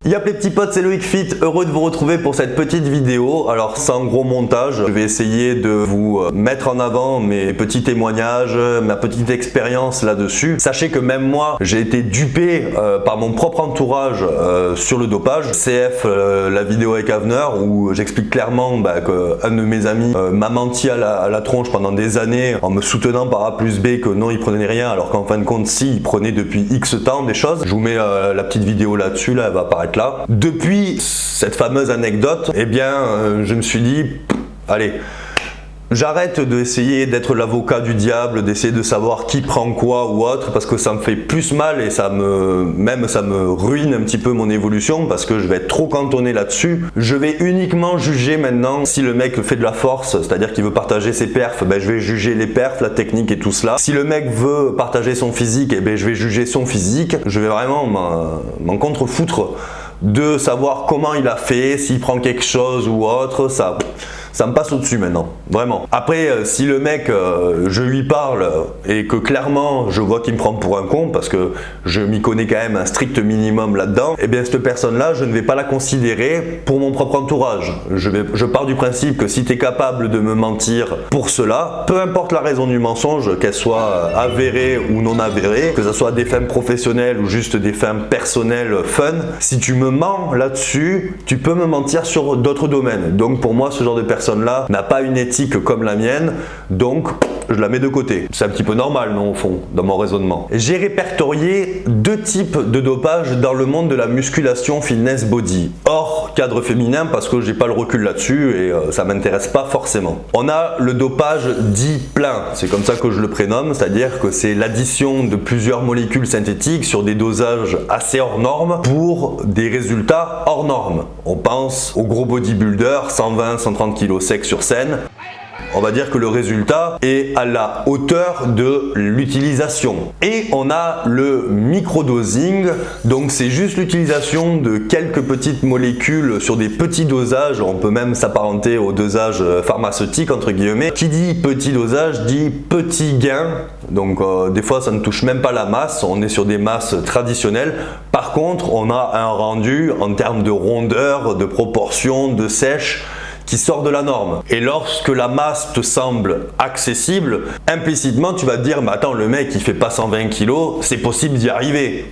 Y'a les petits potes, c'est Loïc Fit, heureux de vous retrouver pour cette petite vidéo. Alors sans gros montage, je vais essayer de vous mettre en avant mes petits témoignages, ma petite expérience là-dessus. Sachez que même moi, j'ai été dupé par mon propre entourage sur le dopage. CF, la vidéo avec Avner, où j'explique clairement qu'un de mes amis m'a menti à la tronche pendant des années en me soutenant par A plus B que non, il prenait rien, alors qu'en fin de compte, si, il prenait depuis X temps des choses. Je vous mets la petite vidéo là-dessus, là, elle va apparaître là. Depuis cette fameuse anecdote, eh bien, je me suis dit, allez, j'arrête d'essayer d'être l'avocat du diable, d'essayer de savoir qui prend quoi ou autre, parce que ça me fait plus mal et ça me ruine un petit peu mon évolution, parce que je vais être trop cantonné là-dessus. Je vais uniquement juger maintenant si le mec fait de la force, c'est-à-dire qu'il veut partager ses perfs, je vais juger les perfs, la technique et tout cela. Si le mec veut partager son physique, je vais juger son physique. Je vais vraiment m'en contrefoutre de savoir comment il a fait, s'il prend quelque chose ou autre, ça me passe au-dessus maintenant, vraiment. Après, si le mec, je lui parle et que clairement je vois qu'il me prend pour un con, parce que je m'y connais quand même un strict minimum là-dedans, eh bien cette personne-là, je ne vais pas la considérer pour mon propre entourage. Je pars du principe que si tu es capable de me mentir pour cela, peu importe la raison du mensonge, qu'elle soit avérée ou non avérée, que ce soit des fins professionnelles ou juste des fins personnelles fun, si tu me mens là-dessus, tu peux me mentir sur d'autres domaines. Donc pour moi, ce genre de personne là n'a pas une éthique comme la mienne, donc je la mets de côté. C'est un petit peu normal, non, au fond, dans mon raisonnement. J'ai répertorié deux types de dopage dans le monde de la musculation fitness body, hors cadre féminin, parce que j'ai pas le recul là-dessus et ça m'intéresse pas forcément. On a le dopage dit plein, c'est comme ça que je le prénomme, c'est-à-dire que c'est l'addition de plusieurs molécules synthétiques sur des dosages assez hors normes pour des résultats hors normes. On pense aux gros bodybuilders, 120-130 kg sec sur scène. On va dire que le résultat est à la hauteur de l'utilisation. Et on a le microdosing, donc c'est juste l'utilisation de quelques petites molécules sur des petits dosages, on peut même s'apparenter au dosage pharmaceutique entre guillemets. Qui dit petit dosage dit petit gain, donc des fois ça ne touche même pas la masse, on est sur des masses traditionnelles. Par contre, on a un rendu en termes de rondeur, de proportion, de sèche, qui sort de la norme. Et lorsque la masse te semble accessible, implicitement tu vas te dire, mais attends, le mec il fait pas 120 kg, c'est possible d'y arriver.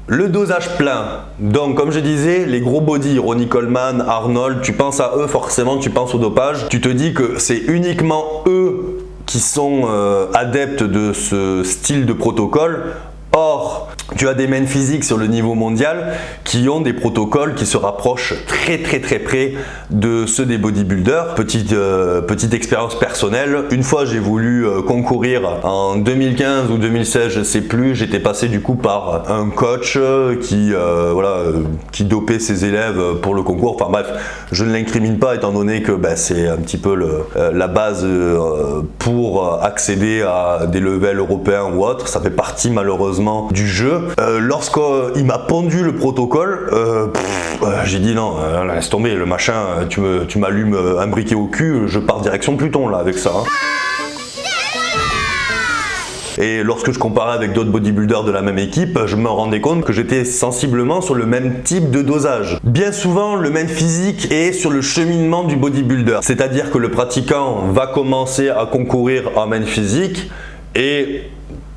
Le dosage plein, donc comme je disais, les gros body, Ronnie Coleman, Arnold, tu penses à eux forcément, tu penses au dopage, tu te dis que c'est uniquement eux qui sont adeptes de ce style de protocole. Or, tu as des men physiques sur le niveau mondial qui ont des protocoles qui se rapprochent très près de ceux des bodybuilders. Petite expérience personnelle, une fois j'ai voulu concourir en 2015 ou 2016, je sais plus, j'étais passé du coup par un coach qui dopait ses élèves pour le concours. Enfin bref, je ne l'incrimine pas étant donné que c'est un petit peu la base pour accéder à des levels européens ou autres. Ça fait partie malheureusement du jeu. Lorsqu'il m'a pondu le protocole, j'ai dit non, laisse tomber le machin, tu m'allumes un briquet au cul, je pars direction Pluton là avec ça. Et lorsque je comparais avec d'autres bodybuilders de la même équipe, je me rendais compte que j'étais sensiblement sur le même type de dosage. Bien souvent, le men physique est sur le cheminement du bodybuilder, c'est-à-dire que le pratiquant va commencer à concourir en men physique et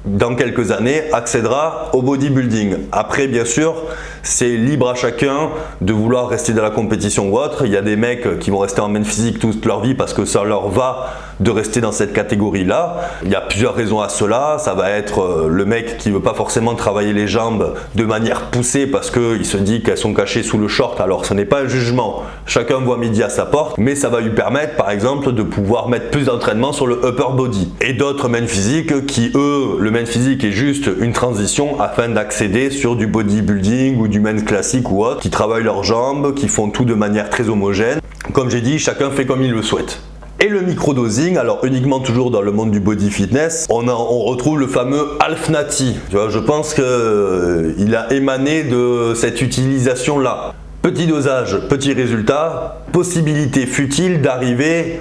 dans quelques années accédera au bodybuilding. Après, bien sûr, c'est libre à chacun de vouloir rester dans la compétition ou autre. Il y a des mecs qui vont rester en men physique toute leur vie parce que ça leur va de rester dans cette catégorie-là. Il y a plusieurs raisons à cela. Ça va être le mec qui veut pas forcément travailler les jambes de manière poussée parce qu'il se dit qu'elles sont cachées sous le short. Alors ce n'est pas un jugement. Chacun voit midi à sa porte, mais ça va lui permettre par exemple de pouvoir mettre plus d'entraînement sur le upper body. Et d'autres men physiques qui eux, le men physique est juste une transition afin d'accéder sur du bodybuilding ou du men classique ou autre, qui travaillent leurs jambes, qui font tout de manière très homogène. Comme j'ai dit, chacun fait comme il le souhaite. Et le microdosing, alors uniquement toujours dans le monde du body fitness, on retrouve le fameux Half Natty. Tu vois, je pense qu'il a émané de cette utilisation-là. Petit dosage, petit résultat, possibilité futile d'arriver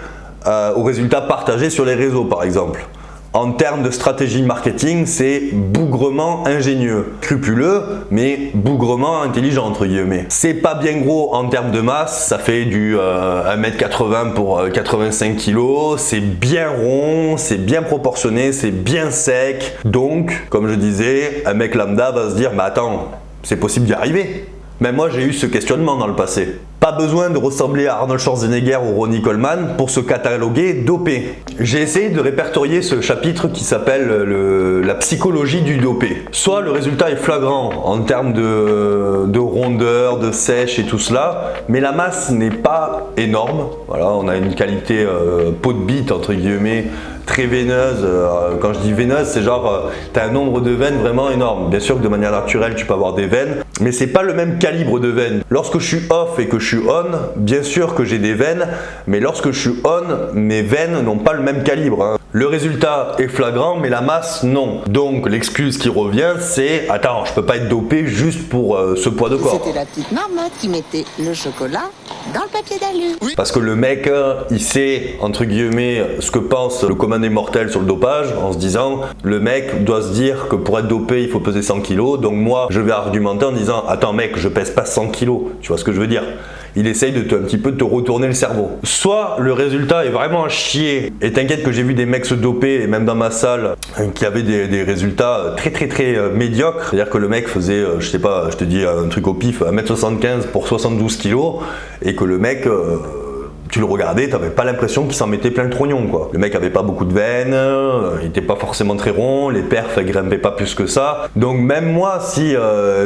au résultat partagé sur les réseaux par exemple. En termes de stratégie marketing, c'est bougrement ingénieux. Scrupuleux, mais bougrement intelligent entre guillemets. C'est pas bien gros en termes de masse, ça fait du 1m80 pour 85 kg, c'est bien rond, c'est bien proportionné, c'est bien sec. Donc, comme je disais, un mec lambda va se dire, mais attends, c'est possible d'y arriver. Même moi j'ai eu ce questionnement dans le passé. Pas besoin de ressembler à Arnold Schwarzenegger ou Ronnie Coleman pour se cataloguer dopé. J'ai essayé de répertorier ce chapitre qui s'appelle la psychologie du dopé. Soit le résultat est flagrant en termes de rondeur, de sèche et tout cela, mais la masse n'est pas énorme. Voilà, on a une qualité peau de bite entre guillemets très veineuse. Quand je dis veineuse, c'est genre tu as un nombre de veines vraiment énorme. Bien sûr que de manière naturelle tu peux avoir des veines, mais c'est pas le même calibre de veines. Lorsque je suis off et que je suis on, bien sûr que j'ai des veines, mais lorsque je suis on, mes veines n'ont pas le même calibre, hein. Le résultat est flagrant, mais la masse non. Donc l'excuse qui revient, c'est attends, je peux pas être dopé juste pour ce poids de corps. C'était la petite marmotte qui mettait le chocolat dans le papier d'alu. Oui. Parce que le mec, il sait entre guillemets ce que pense le commun des mortels sur le dopage, en se disant le mec doit se dire que pour être dopé, il faut peser 100 kg. Donc moi, je vais argumenter en disant attends mec, je pèse pas 100 kg. Tu vois ce que je veux dire? Il essaye de un petit peu de te retourner le cerveau. Soit le résultat est vraiment à chier, et t'inquiète que j'ai vu des mecs se doper, et même dans ma salle, qui avaient des résultats très médiocres. C'est-à-dire que le mec faisait, je sais pas, je te dis un truc au pif, 1m75 pour 72 kg, et que le mec... tu le regardais, t'avais pas l'impression qu'il s'en mettait plein le trognon quoi. Le mec avait pas beaucoup de veines, il était pas forcément très rond, les perfs grimpaient pas plus que ça. Donc même moi, si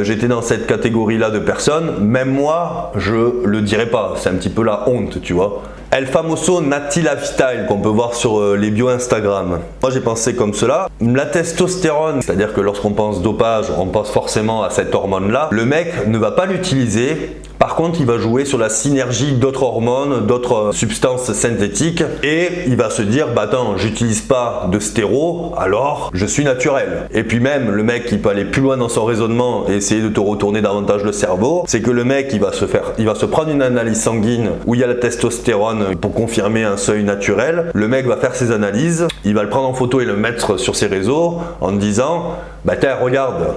j'étais dans cette catégorie là de personnes, même moi je le dirais pas, c'est un petit peu la honte tu vois. El famoso Nati Lifestyle qu'on peut voir sur les bio Instagram. Moi j'ai pensé comme cela. La testostérone, c'est-à-dire que lorsqu'on pense dopage, on pense forcément à cette hormone là. Le mec ne va pas l'utiliser. Par contre, il va jouer sur la synergie d'autres hormones, d'autres substances synthétiques et il va se dire bah attends, j'utilise pas de stéro, alors je suis naturel. Et puis même le mec qui peut aller plus loin dans son raisonnement et essayer de te retourner davantage le cerveau, c'est que le mec il va se prendre une analyse sanguine où il y a la testostérone pour confirmer un seuil naturel. Le mec va faire ses analyses, il va le prendre en photo et le mettre sur ses réseaux en disant bah tiens regarde,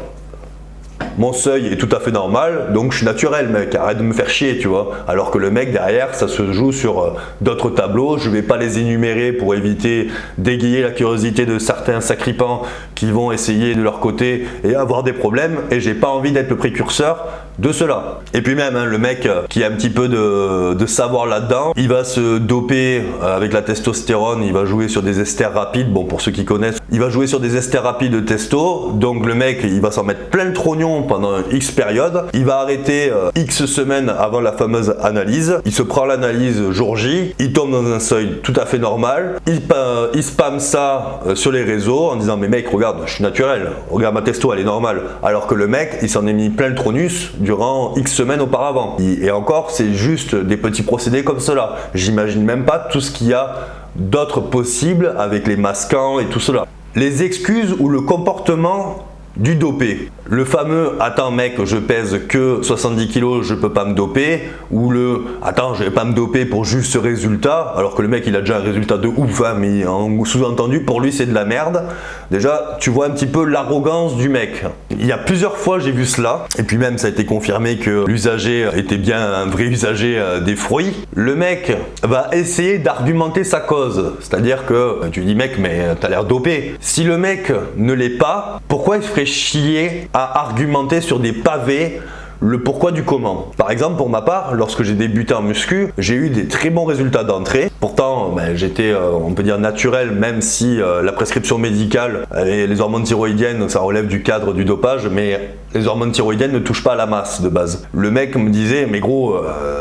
mon seuil est tout à fait normal, donc je suis naturel mec, arrête de me faire chier tu vois. Alors que le mec derrière, ça se joue sur d'autres tableaux, je vais pas les énumérer pour éviter d'égayer la curiosité de certains sacripants qui vont essayer de leur côté et avoir des problèmes, et j'ai pas envie d'être le précurseur de cela. Et puis même le mec qui a un petit peu de savoir là-dedans, il va se doper avec la testostérone, il va jouer sur des esters rapides, bon pour ceux qui connaissent, il va jouer sur des esters rapides de testo, donc le mec il va s'en mettre plein le trognon pendant X période, il va arrêter X semaines avant la fameuse analyse, il se prend l'analyse jour J, il tombe dans un seuil tout à fait normal, il spamme ça sur les réseaux en disant mais mec regarde, je suis naturel, regarde ma testo elle est normale, alors que le mec il s'en est mis plein le tronus durant X semaines auparavant. Et encore c'est juste des petits procédés comme cela, j'imagine même pas tout ce qu'il y a d'autres possibles avec les masquants et tout cela. Les excuses ou le comportement du dopé. Le fameux « Attends mec, je pèse que 70 kg, je peux pas me doper » ou le « Attends, je vais pas me doper pour juste ce résultat » alors que le mec il a déjà un résultat de ouf, hein, mais en sous-entendu pour lui c'est de la merde. Déjà, tu vois un petit peu l'arrogance du mec. Il y a plusieurs fois j'ai vu cela, et puis même ça a été confirmé que l'usager était bien un vrai usager des fruits. Le mec va essayer d'argumenter sa cause, c'est-à-dire que tu dis mec mais t'as l'air dopé. Si le mec ne l'est pas, pourquoi il se ferait chier à argumenter sur des pavés le pourquoi du comment. Par exemple, pour ma part, lorsque j'ai débuté en muscu, j'ai eu des très bons résultats d'entrée. Pourtant, j'étais, on peut dire, naturel, même si la prescription médicale et les hormones thyroïdiennes, ça relève du cadre du dopage, mais les hormones thyroïdiennes ne touchent pas à la masse de base. Le mec me disait, mais gros,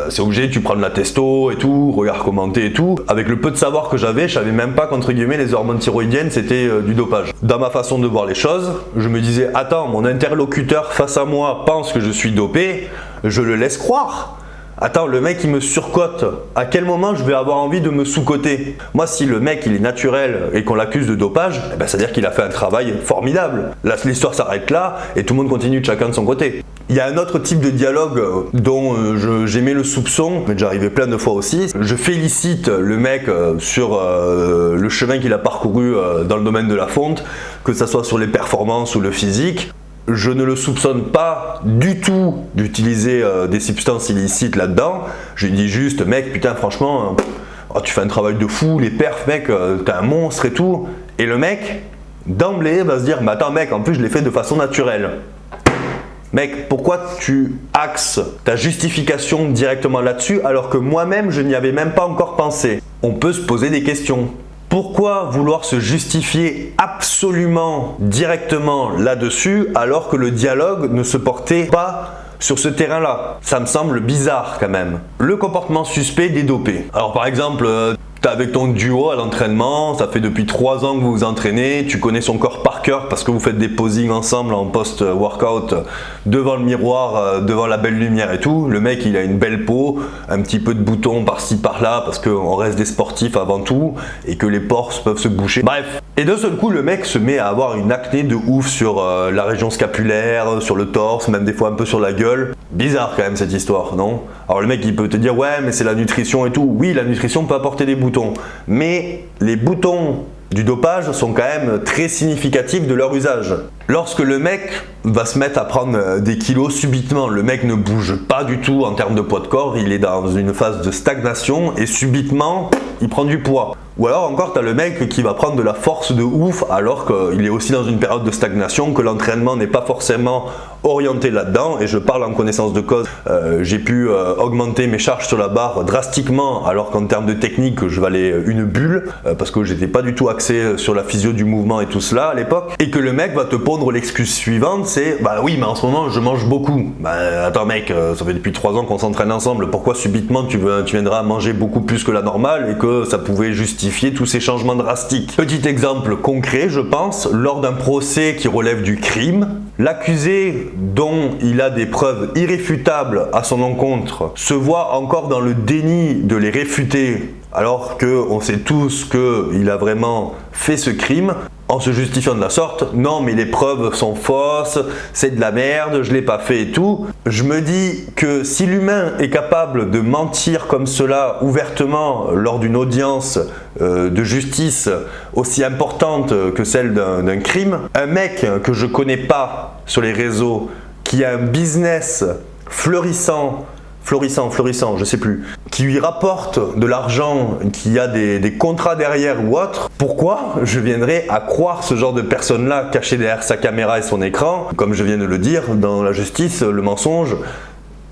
c'est obligé, tu prends de la testo et tout, regarde comment t'es et tout. Avec le peu de savoir que j'avais, je savais même pas qu'entre guillemets, les hormones thyroïdiennes, c'était du dopage. Dans ma façon de voir les choses, je me disais, attends, mon interlocuteur face à moi pense que je suis dopé, je le laisse croire. Attends, le mec il me surcote, à quel moment je vais avoir envie de me sous-coter? Moi si le mec il est naturel et qu'on l'accuse de dopage, ça veut dire qu'il a fait un travail formidable. Là l'histoire s'arrête là et tout le monde continue de chacun de son côté. Il y a un autre type de dialogue dont j'aimais le soupçon, mais j'arrivais plein de fois aussi. Je félicite le mec sur le chemin qu'il a parcouru dans le domaine de la fonte, que ce soit sur les performances ou le physique. Je ne le soupçonne pas du tout d'utiliser des substances illicites là-dedans. Je lui dis juste, mec, putain, franchement, tu fais un travail de fou, les perfs, mec, t'es un monstre et tout. Et le mec, d'emblée, va se dire, mais attends, mec, en plus, je l'ai fait de façon naturelle. Mec, pourquoi tu axes ta justification directement là-dessus alors que moi-même, je n'y avais même pas encore pensé? On peut se poser des questions. Pourquoi vouloir se justifier absolument directement là-dessus alors que le dialogue ne se portait pas sur ce terrain-là? Ça me semble bizarre quand même. Le comportement suspect des dopés. Alors par exemple, t'es avec ton duo à l'entraînement, ça fait depuis 3 ans que vous vous entraînez, tu connais son corps par cœur parce que vous faites des posings ensemble en post-workout devant le miroir, devant la belle lumière et tout. Le mec, il a une belle peau, un petit peu de boutons par-ci par-là parce qu'on reste des sportifs avant tout et que les pores peuvent se boucher. Bref. Et d'un seul coup, le mec se met à avoir une acné de ouf sur la région scapulaire, sur le torse, même des fois un peu sur la gueule. Bizarre quand même cette histoire, non? Alors le mec, il peut te dire, ouais, mais c'est la nutrition et tout. Oui, la nutrition peut apporter des boutons. Mais les boutons du dopage sont quand même très significatifs de leur usage. Lorsque le mec va se mettre à prendre des kilos subitement, le mec ne bouge pas du tout en termes de poids de corps, il est dans une phase de stagnation et subitement, il prend du poids. Ou alors encore, tu as le mec qui va prendre de la force de ouf alors qu'il est aussi dans une période de stagnation, que l'entraînement n'est pas forcément orienté là-dedans. Et je parle en connaissance de cause. J'ai pu augmenter mes charges sur la barre drastiquement alors qu'en termes de technique, je valais une bulle parce que j'étais pas du tout axé sur la physio du mouvement et tout cela à l'époque. Et que le mec va te pondre l'excuse suivante, c'est bah oui, mais en ce moment je mange beaucoup. Bah attends mec, ça fait depuis 3 ans qu'on s'entraîne ensemble. Pourquoi subitement tu viendras manger beaucoup plus que la normale et que ça pouvait justifier tous ces changements drastiques? Petit exemple concret, je pense, lors d'un procès qui relève du crime, l'accusé dont il a des preuves irréfutables à son encontre se voit encore dans le déni de les réfuter alors qu'on sait tous qu'il a vraiment fait ce crime, en se justifiant de la sorte, non mais les preuves sont fausses, c'est de la merde, je l'ai pas fait et tout. Je me dis que si l'humain est capable de mentir comme cela ouvertement lors d'une audience de justice aussi importante que celle d'un crime, un mec que je connais pas sur les réseaux, qui a un business florissant, je sais plus, qui lui rapporte de l'argent, qui a des contrats derrière ou autre, pourquoi je viendrais à croire ce genre de personne-là cachée derrière sa caméra et son écran? Comme je viens de le dire, dans la justice, le mensonge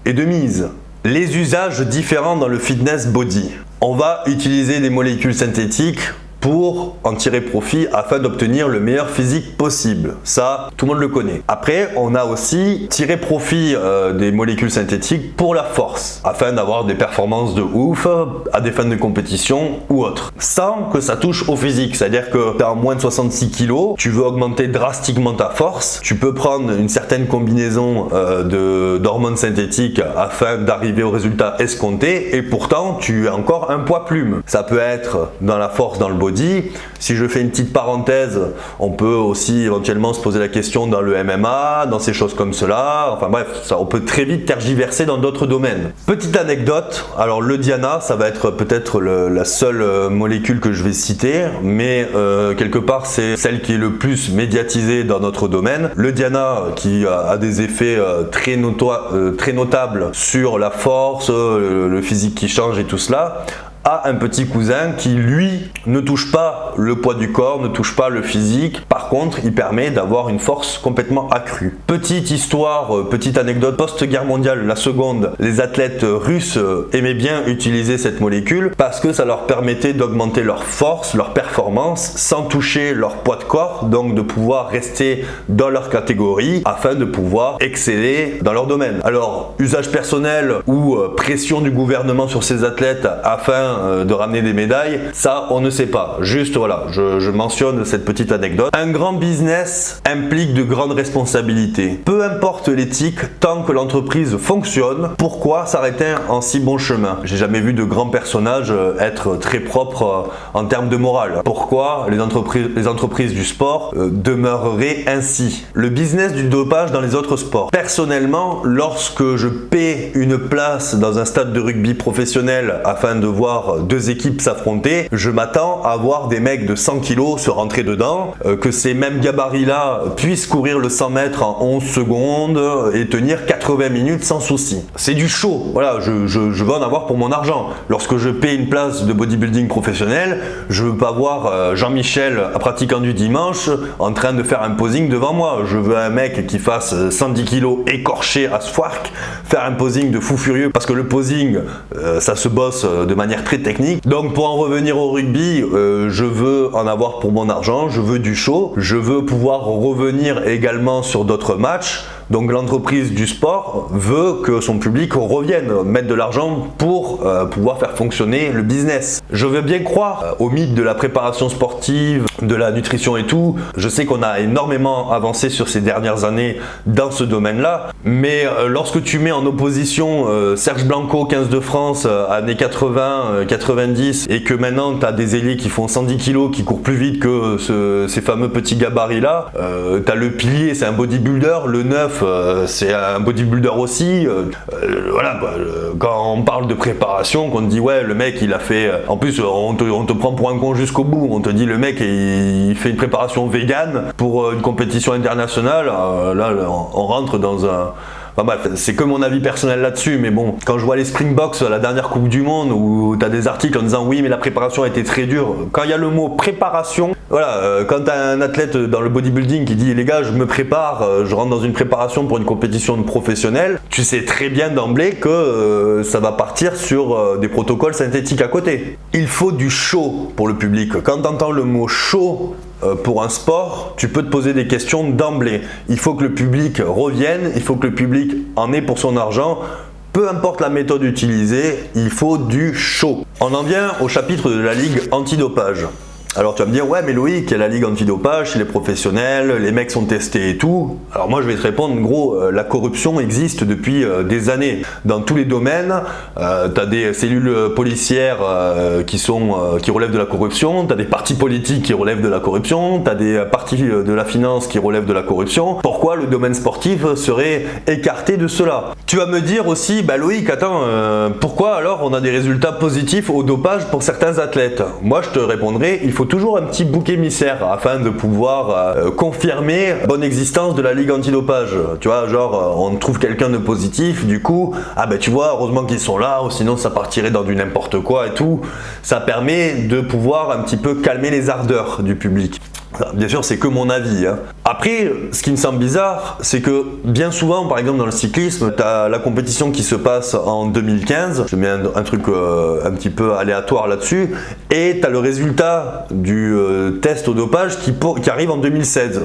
est de mise. Les usages différents dans le fitness body. On va utiliser des molécules synthétiques pour en tirer profit afin d'obtenir le meilleur physique possible. Ça, tout le monde le connaît. Après, on a aussi tiré profit des molécules synthétiques pour la force, afin d'avoir des performances de ouf à des fins de compétition ou autre. Sans que ça touche au physique, c'est-à-dire que tu as moins de 66 kg, tu veux augmenter drastiquement ta force, tu peux prendre une certaine combinaison d'hormones synthétiques afin d'arriver au résultat escompté, et pourtant tu as encore un poids plume. Ça peut être dans la force, dans le body. Si je fais une petite parenthèse, on peut aussi éventuellement se poser la question dans le MMA, dans ces choses comme cela. Enfin bref, ça, on peut très vite tergiverser dans d'autres domaines. Petite anecdote, alors le Diana, ça va être peut-être la seule molécule que je vais citer, mais quelque part c'est celle qui est le plus médiatisée dans notre domaine. Le Diana qui a des effets très notables sur la force, le physique qui change et tout cela, a un petit cousin qui lui ne touche pas le poids du corps, ne touche pas le physique. Par contre, il permet d'avoir une force complètement accrue. Petite histoire, petite anecdote, post-guerre mondiale, la seconde, les athlètes russes aimaient bien utiliser cette molécule parce que ça leur permettait d'augmenter leur force, leur performance sans toucher leur poids de corps, donc de pouvoir rester dans leur catégorie afin de pouvoir exceller dans leur domaine. Alors, usage personnel ou pression du gouvernement sur ces athlètes afin de ramener des médailles, ça on ne sait pas. Juste voilà, je mentionne cette petite anecdote. Un grand business implique de grandes responsabilités. Peu importe l'éthique, tant que l'entreprise fonctionne, pourquoi s'arrêter en si bon chemin? J'ai jamais vu de grands personnages être très propres en termes de morale. Pourquoi les entreprises du sport demeureraient ainsi? Le business du dopage dans les autres sports. Personnellement, lorsque je paie une place dans un stade de rugby professionnel afin de voir deux équipes s'affronter, je m'attends à voir des mecs de 100 kg se rentrer dedans, que ces mêmes gabarits-là puissent courir le 100 mètres en 11 secondes et tenir 80 minutes sans souci. C'est du show, voilà, je veux en avoir pour mon argent. Lorsque je paie une place de bodybuilding professionnel, je veux pas voir Jean-Michel, pratiquant du dimanche, en train de faire un posing devant moi. Je veux un mec qui fasse 110 kg écorché à Swark, faire un posing de fou furieux, parce que le posing, ça se bosse de manière très technique. Donc pour en revenir au rugby, je veux en avoir pour mon argent, je veux du show, je veux pouvoir revenir également sur d'autres matchs. Donc l'entreprise du sport veut que son public revienne, mettre de l'argent pour pouvoir faire fonctionner le business. Je veux bien croire au mythe de la préparation sportive, de la nutrition et tout. Je sais qu'on a énormément avancé sur ces dernières années dans ce domaine-là, mais lorsque tu mets en opposition Serge Blanco, 15 de France, années 80, 90, et que maintenant tu as des ailiers qui font 110 kg, qui courent plus vite que ces fameux petits gabarits-là, tu as le pilier, c'est un bodybuilder, le 9, c'est un bodybuilder aussi. Voilà, quand on parle de préparation, qu'on te dit ouais, le mec il a fait, en plus on te prend pour un con jusqu'au bout, on te dit le mec il fait une préparation vegan pour une compétition internationale, là on rentre dans un... Enfin bref, c'est que mon avis personnel là-dessus, mais bon, quand je vois les Springboks à la dernière Coupe du Monde où tu as des articles en disant oui mais la préparation a été très dure, quand il y a le mot préparation, voilà, quand tu as un athlète dans le bodybuilding qui dit les gars je me prépare, je rentre dans une préparation pour une compétition professionnelle, tu sais très bien d'emblée que ça va partir sur des protocoles synthétiques à côté. Il faut du show pour le public. Quand tu entends le mot show pour un sport, tu peux te poser des questions d'emblée. Il faut que le public revienne, il faut que le public en ait pour son argent. Peu importe la méthode utilisée, il faut du show. On en vient au chapitre de la Ligue antidopage. Alors tu vas me dire, ouais mais Loïc, il y a la Ligue antidopage, c'est les professionnels, les mecs sont testés et tout. Alors moi je vais te répondre, gros, la corruption existe depuis des années. Dans tous les domaines, tu as des cellules policières qui relèvent de la corruption, tu as des partis politiques qui relèvent de la corruption, tu as des partis de la finance qui relèvent de la corruption. Pourquoi le domaine sportif serait écarté de cela? Tu vas me dire aussi, bah Loïc, attends, pourquoi alors on a des résultats positifs au dopage pour certains athlètes? Moi je te répondrai, il faut toujours un petit bouc émissaire afin de pouvoir confirmer la bonne existence de la Ligue antidopage. Tu vois, genre on trouve quelqu'un de positif, du coup, ah ben tu vois, heureusement qu'ils sont là, ou sinon ça partirait dans du n'importe quoi et tout. Ça permet de pouvoir un petit peu calmer les ardeurs du public. Bien sûr, c'est que mon avis. Hein. Après, ce qui me semble bizarre, c'est que bien souvent, par exemple dans le cyclisme, tu as la compétition qui se passe en 2015, je mets un truc un petit peu aléatoire là-dessus, et tu as le résultat du test au dopage qui arrive en 2016.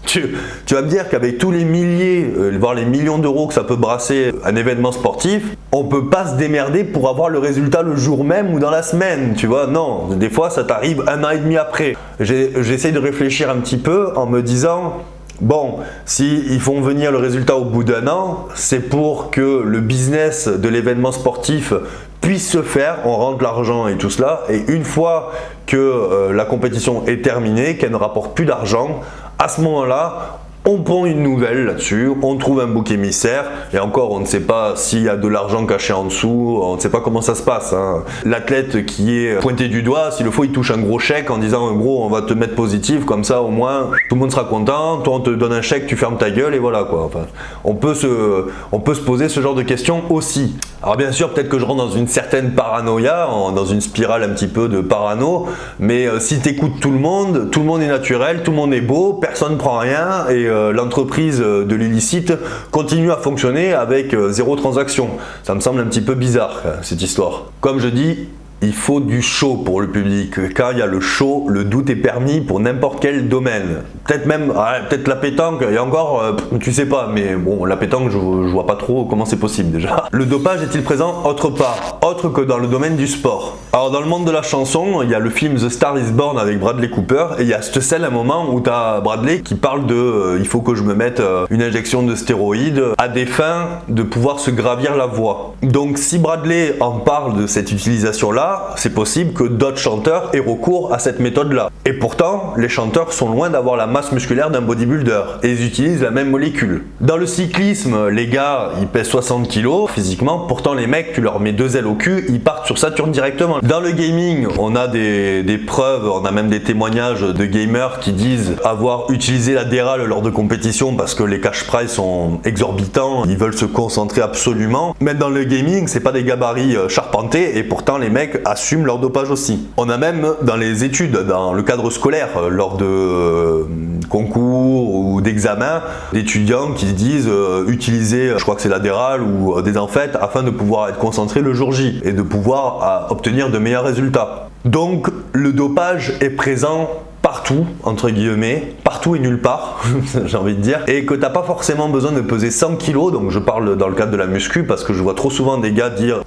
Tu vas me dire qu'avec tous les milliers, voire les millions d'euros que ça peut brasser un événement sportif, on peut pas se démerder pour avoir le résultat le jour même ou dans la semaine, tu vois, non. Des fois, ça t'arrive 1 an et demi après. J'essaie de réfléchir un petit peu en me disant, bon, s'ils font venir le résultat au bout d'1 an, c'est pour que le business de l'événement sportif puisse se faire, on rentre l'argent et tout cela, et une fois que la compétition est terminée, qu'elle ne rapporte plus d'argent, à ce moment-là, on prend une nouvelle là-dessus, on trouve un bouc émissaire, et encore on ne sait pas s'il y a de l'argent caché en dessous, on ne sait pas comment ça se passe. Hein. L'athlète qui est pointé du doigt, s'il le faut, il touche un gros chèque en disant en gros on va te mettre positif, comme ça au moins tout le monde sera content, toi on te donne un chèque, tu fermes ta gueule et voilà quoi. Enfin, on peut se poser ce genre de questions aussi. Alors bien sûr peut-être que je rentre dans une certaine paranoïa, dans une spirale un petit peu de parano, mais si tu écoutes tout le monde est naturel, tout le monde est beau, personne ne prend rien et l'entreprise de l'illicite continue à fonctionner avec 0 transaction. Ça me semble un petit peu bizarre cette histoire. Comme je dis, il faut du show pour le public. Quand il y a le show, le doute est permis pour n'importe quel domaine. Peut-être même, peut-être la pétanque, et encore, tu sais pas, mais bon, la pétanque, je vois pas trop comment c'est possible déjà. Le dopage est-il présent autre part, autre que dans le domaine du sport? Alors dans le monde de la chanson, il y a le film The Star is Born avec Bradley Cooper, et il y a cette scène, un moment où tu as Bradley qui parle de il faut que je me mette une injection de stéroïdes à des fins de pouvoir se gravir la voie. Donc si Bradley en parle de cette utilisation-là, c'est possible que d'autres chanteurs aient recours à cette méthode-là. Et pourtant, les chanteurs sont loin d'avoir la masse musculaire d'un bodybuilder et ils utilisent la même molécule. Dans le cyclisme, les gars, ils pèsent 60 kg physiquement, pourtant les mecs, tu leur mets 2 ailes au cul, ils partent sur Saturne directement. Dans le gaming, on a des preuves, on a même des témoignages de gamers qui disent avoir utilisé la Déral lors de compétitions parce que les cash prize sont exorbitants, ils veulent se concentrer absolument. Mais dans le gaming, c'est pas des gabarits charpentés et pourtant les mecs assument leur dopage aussi. On a même dans les études, dans le cadre scolaire, lors de concours ou d'examens, d'étudiants qui disent utiliser, je crois que c'est l'adéral ou des amphètes afin de pouvoir être concentré le jour J et de pouvoir obtenir de meilleurs résultats. Donc le dopage est présent partout, entre guillemets, partout et nulle part, j'ai envie de dire, et que t'as pas forcément besoin de peser 100 kg, donc je parle dans le cadre de la muscu, parce que je vois trop souvent des gars dire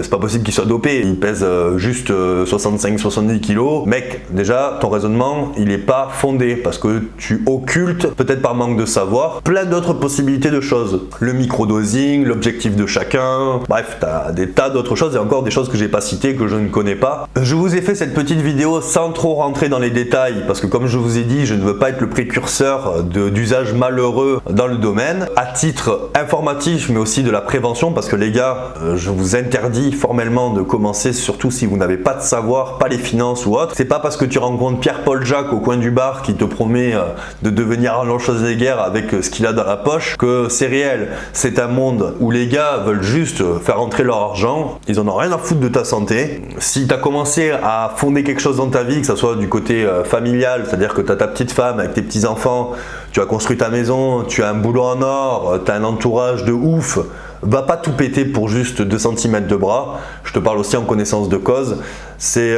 c'est pas possible qu'ils soient dopés, ils pèsent juste 65-70 kg. Mec, déjà, ton raisonnement, il est pas fondé, parce que tu occultes, peut-être par manque de savoir, plein d'autres possibilités de choses. Le microdosing, l'objectif de chacun, bref, t'as des tas d'autres choses, et encore des choses que j'ai pas citées, que je ne connais pas. Je vous ai fait cette petite vidéo sans trop rentrer dans les détails, parce que comme je vous ai dit, je ne veux pas être le précurseur d'usage malheureux dans le domaine, à titre informatif mais aussi de la prévention, parce que les gars, je vous interdis formellement de commencer, surtout si vous n'avez pas de savoir, pas les finances ou autre. C'est pas parce que tu rencontres Pierre-Paul Jacques au coin du bar qui te promet de devenir Arnold Schwarzenegger avec ce qu'il a dans la poche que c'est réel. C'est un monde où les gars veulent juste faire rentrer leur argent, ils en ont rien à foutre de ta santé. Si tu as commencé à fonder quelque chose dans ta vie, que ce soit du côté familial, c'est-à-dire que tu as ta petite femme avec tes petits-enfants, tu as construit ta maison, tu as un boulot en or, tu as un entourage de ouf, va pas tout péter pour juste 2 cm de bras. Je te parle aussi en connaissance de cause. C'est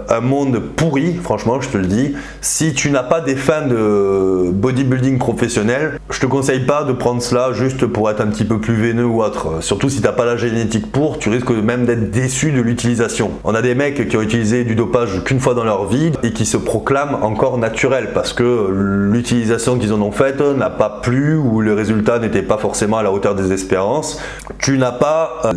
un monde pourri, franchement, je te le dis. Si tu n'as pas des fins de bodybuilding professionnel, je te conseille pas de prendre cela juste pour être un petit peu plus veineux ou autre. Surtout si tu n'as pas la génétique pour, tu risques même d'être déçu de l'utilisation. On a des mecs qui ont utilisé du dopage qu'une fois dans leur vie et qui se proclament encore naturels parce que l'utilisation qu'ils en ont faite n'a pas plu ou le résultat n'était pas forcément à la hauteur des espérances. Tu n'as pas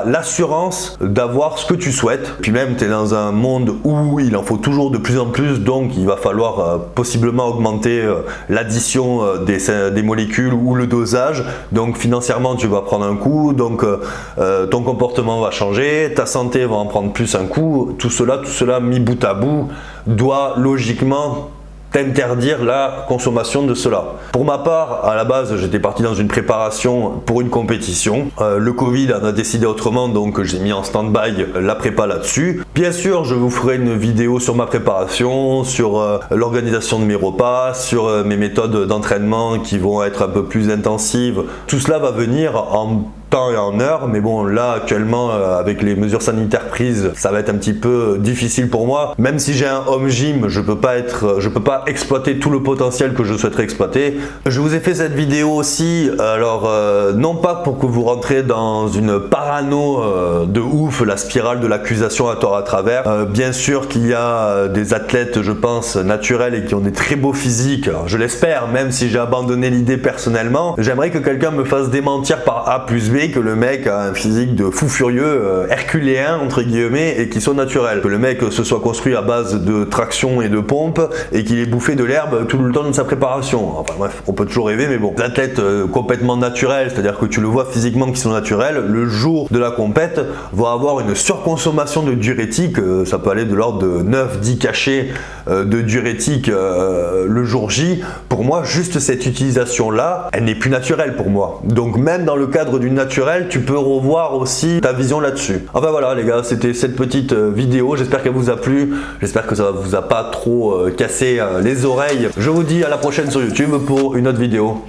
l'assurance d'avoir ce que tu souhaites. Puis même, tu es dans un monde où il en faut toujours de plus en plus, donc il va falloir possiblement augmenter l'addition des molécules ou le dosage. Donc financièrement, tu vas prendre un coup, donc ton comportement va changer, ta santé va en prendre plus un coup. Tout cela mis bout à bout doit logiquement t'interdire la consommation de cela. Pour ma part, à la base, j'étais parti dans une préparation pour une compétition. Le Covid en a décidé autrement, donc j'ai mis en stand-by la prépa là-dessus. Bien sûr, je vous ferai une vidéo sur ma préparation, sur l'organisation de mes repas, sur mes méthodes d'entraînement qui vont être un peu plus intensives. Tout cela va venir en temps et en heure, mais bon, là actuellement avec les mesures sanitaires prises, ça va être un petit peu difficile pour moi. Même si j'ai un home gym, je peux pas exploiter tout le potentiel que je souhaiterais exploiter. Je vous ai fait cette vidéo aussi, alors non pas pour que vous rentrez dans une parano de ouf, la spirale de l'accusation à tort à travers. Bien sûr qu'il y a des athlètes, je pense, naturels et qui ont des très beaux physiques. Alors, je l'espère, même si j'ai abandonné l'idée personnellement. J'aimerais que quelqu'un me fasse démentir par A plus B que le mec a un physique de fou furieux, herculéen entre guillemets, et qui soit naturel. Que le mec se soit construit à base de traction et de pompe et qu'il ait bouffé de l'herbe tout le temps de sa préparation. Enfin bref, on peut toujours rêver, mais bon. Les athlètes complètement naturels, c'est-à-dire que tu le vois physiquement qu'ils sont naturels, le jour de la compète vont avoir une surconsommation de diurétiques, ça peut aller de l'ordre de 9-10 cachets de diurétiques le jour J. Pour moi, juste cette utilisation-là, elle n'est plus naturelle pour moi. Donc même dans le cadre d'une naturelle, tu peux revoir aussi ta vision là-dessus. Enfin voilà les gars, c'était cette petite vidéo, j'espère qu'elle vous a plu, j'espère que ça vous a pas trop cassé les oreilles. Je vous dis à la prochaine sur YouTube pour une autre vidéo.